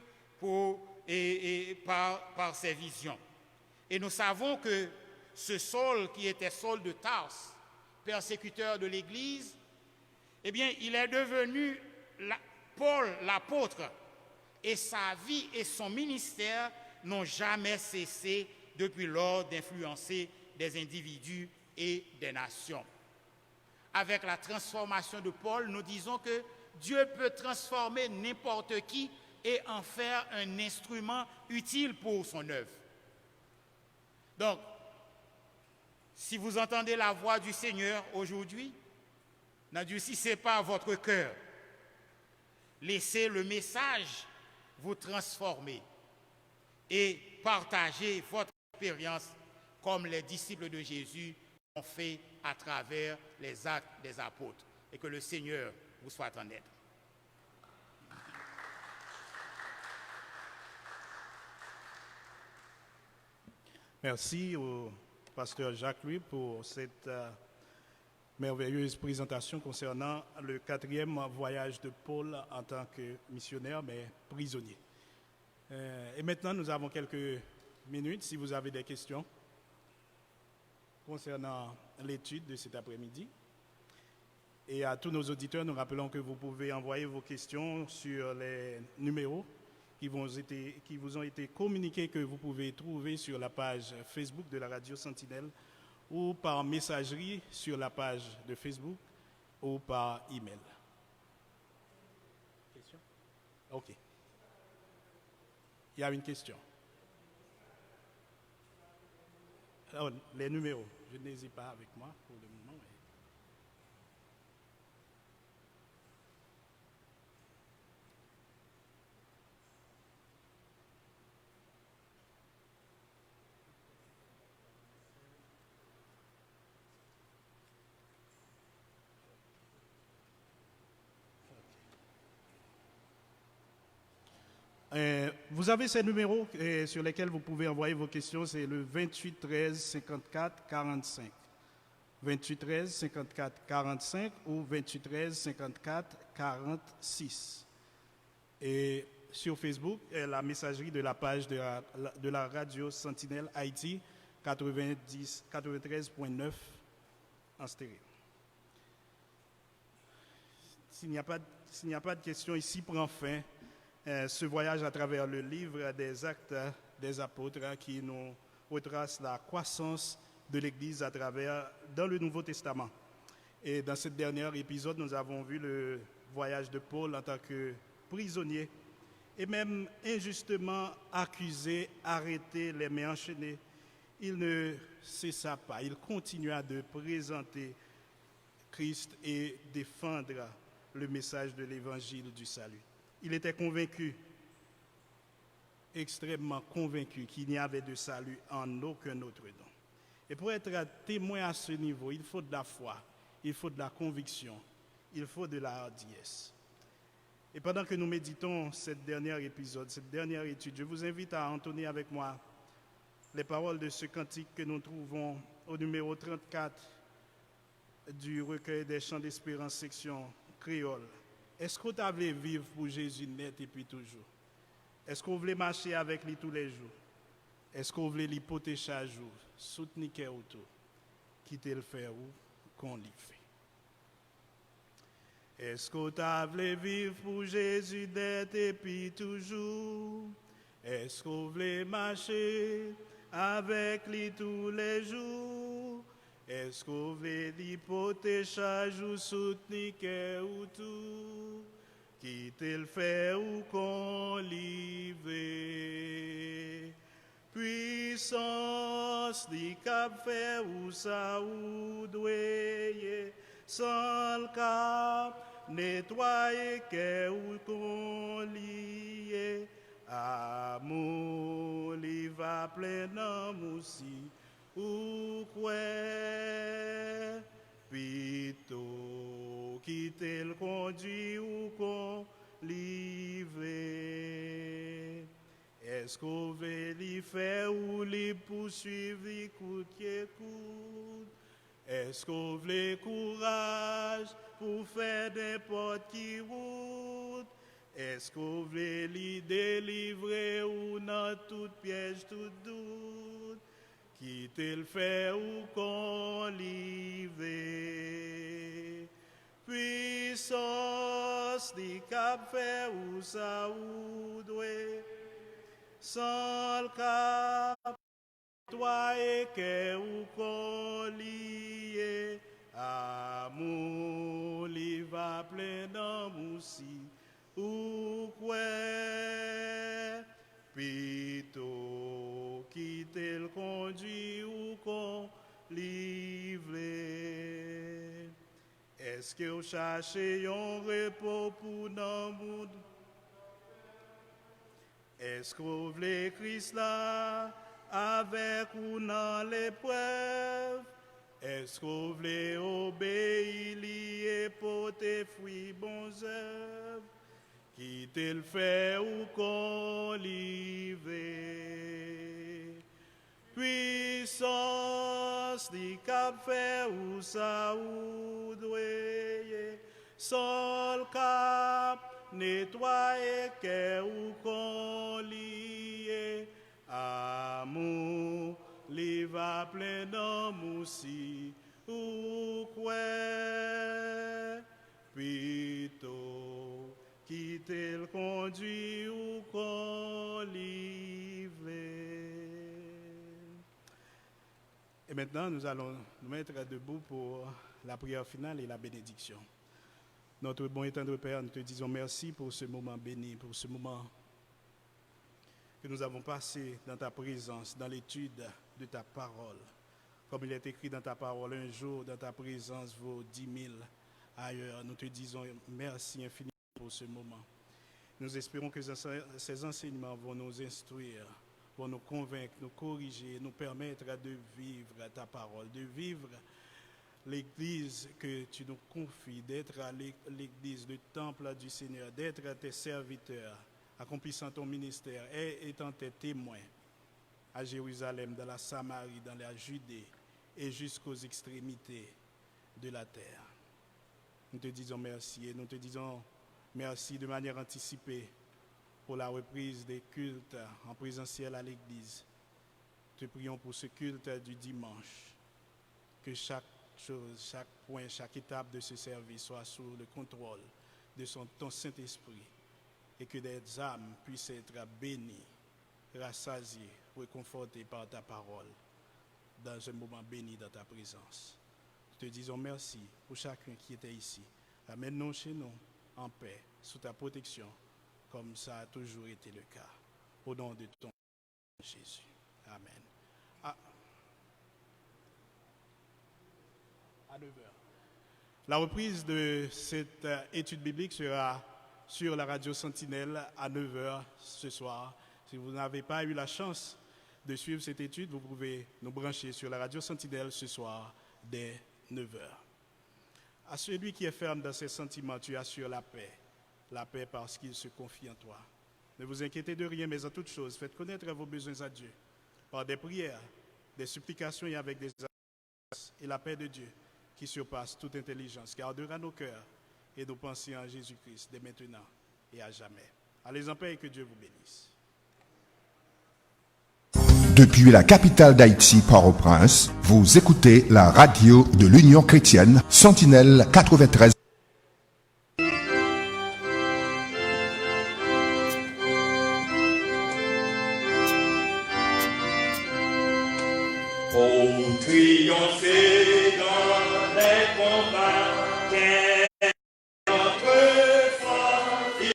par ses visions. Et nous savons que ce Saul, qui était Saul de Tarse, persécuteur de l'Église, eh bien, il est devenu Paul l'apôtre. Et sa vie et son ministère n'ont jamais cessé depuis lors d'influencer des individus et des nations. Avec la transformation de Paul, nous disons que Dieu peut transformer n'importe qui et en faire un instrument utile pour son œuvre. Donc, si vous entendez la voix du Seigneur aujourd'hui, n'endurcissez pas votre cœur. Laissez le message vous transformer et partagez votre expérience comme les disciples de Jésus ont fait à travers les actes des apôtres. Et que le Seigneur vous soit en aide. Merci au pasteur Jacques-Louis pour cette merveilleuse présentation concernant le 4e voyage de Paul en tant que missionnaire, mais prisonnier. Et maintenant, nous avons quelques minutes si vous avez des questions concernant l'étude de cet après-midi. Et à tous nos auditeurs, nous rappelons que vous pouvez envoyer vos questions sur les numéros qui vous ont été communiqués, que vous pouvez trouver sur la page Facebook de la Radio Sentinelle ou par messagerie sur la page de Facebook ou par email. Question? OK. Il y a une question. Alors, les numéros, je n'hésite pas avec moi pour le moment. Vous avez ces numéros sur lesquels vous pouvez envoyer vos questions, c'est le 28 13 54 45. 28 13 54 45 ou 28 13 54 46. Et sur Facebook, la messagerie de la page de la Radio Sentinelle Haïti 93.9 en stéréo. S'il n'y a pas de questions ici, prend fin ce voyage à travers le livre des Actes des Apôtres qui nous retrace la croissance de l'Église dans le Nouveau Testament. Et dans ce dernier épisode, nous avons vu le voyage de Paul en tant que prisonnier et même injustement accusé, arrêté, les mains enchaînées. Il ne cessa pas, il continua de présenter Christ et défendre le message de l'évangile du salut. Il était convaincu, extrêmement convaincu, qu'il n'y avait de salut en aucun autre don. Et pour être témoin à ce niveau, il faut de la foi, il faut de la conviction, il faut de la hardiesse. Et pendant que nous méditons cette dernière épisode, cette dernière étude, je vous invite à entonner avec moi les paroles de ce cantique que nous trouvons au numéro 34 du recueil des chants d'espérance section créole. Est-ce que vous voulez vivre pour Jésus net et puis toujours? Est-ce que vous voulez marcher avec lui tous les jours? Est-ce que vous voulez l'hypothèque chaque jour? Soutenir qu'il autour, quitter le faire ou qu'on l'y fait? Est-ce que vous voulez vivre pour Jésus net et puis toujours? Est-ce que vous voulez marcher avec lui tous les jours. Est-ce qu'on veut l'hypothèque chaque jour soutenir ou tout? Quitter le fait ou qu'on livre? Puissance di cap fait ou ça ou doué, sans le cap nettoyer que ou qu'on lié. Amour, li va plein d'amour si ou quoi, plutôt quitter le conduit ou qu'on livre. Est-ce qu'on veut les faire ou les poursuivre, coûte que coûte? Est-ce qu'on veut le courage pour faire n'importe qui route? Est-ce qu'on veut les délivrer ou dans toute piège, tout doute? Quitter le faire ou qu'on livre? Puissance des cap faire ou ça ou doué? Sans le cap, toi et que ou qu'on lié, amour, li va plein d'amour si ou quoi, plutôt quitter le conduit ou qu'on livre. Est-ce que vous cherchez un repos pour dans le monde? Est-ce que vous voulez Christ là avec ou dans l'épreuve? Est-ce que vous voulez obéir et porter fruits bons œuvres? Quitter le fait ou qu'on livre? Puissance du cap fait ou ça ou doué, sol cap nettoyer que ou qu'on lié, amour, li va plein d'amour si ou quoi, plutôt quitter le conduit ou qu'on livre. Et maintenant, nous allons nous mettre debout pour la prière finale et la bénédiction. Notre bon et tendre Père, nous te disons merci pour ce moment béni, pour ce moment que nous avons passé dans ta présence, dans l'étude de ta parole. Comme il est écrit dans ta parole, un jour dans ta présence vaut 10 000 ailleurs. Nous te disons merci infiniment pour ce moment. Nous espérons que ces enseignements vont nous instruire, vont nous convaincre, nous corriger, nous permettre de vivre ta parole, de vivre l'Église que tu nous confies, d'être à l'Église, le temple du Seigneur, d'être tes serviteurs, accomplissant ton ministère et étant tes témoins à Jérusalem, dans la Samarie, dans la Judée et jusqu'aux extrémités de la terre. Nous te disons merci et nous te disons merci de manière anticipée pour la reprise des cultes en présentiel à l'Église. Te prions pour ce culte du dimanche, que chaque chose, chaque point, chaque étape de ce service soit sous le contrôle de ton Saint-Esprit et que des âmes puissent être bénies, rassasiées, réconfortées par ta parole dans un moment béni dans ta présence. Nous te disons merci pour chacun qui était ici. Amène-nous chez nous en paix, sous ta protection, comme ça a toujours été le cas. Au nom de ton Jésus. Amen. À 9h. La reprise de cette étude biblique sera sur la radio Sentinelle à 9h ce soir. Si vous n'avez pas eu la chance de suivre cette étude, vous pouvez nous brancher sur la radio Sentinelle ce soir dès 9h. À celui qui est ferme dans ses sentiments, tu assures la paix parce qu'il se confie en toi. Ne vous inquiétez de rien, mais en toute chose, faites connaître vos besoins à Dieu par des prières, des supplications et avec des assurances, et la paix de Dieu qui surpasse toute intelligence, gardera nos cœurs et nos pensées en Jésus-Christ dès maintenant et à jamais. Allez en paix et que Dieu vous bénisse. Depuis la capitale d'Haïti, Port-au-Prince, vous écoutez la radio de l'Union chrétienne, Sentinelle 93. combat.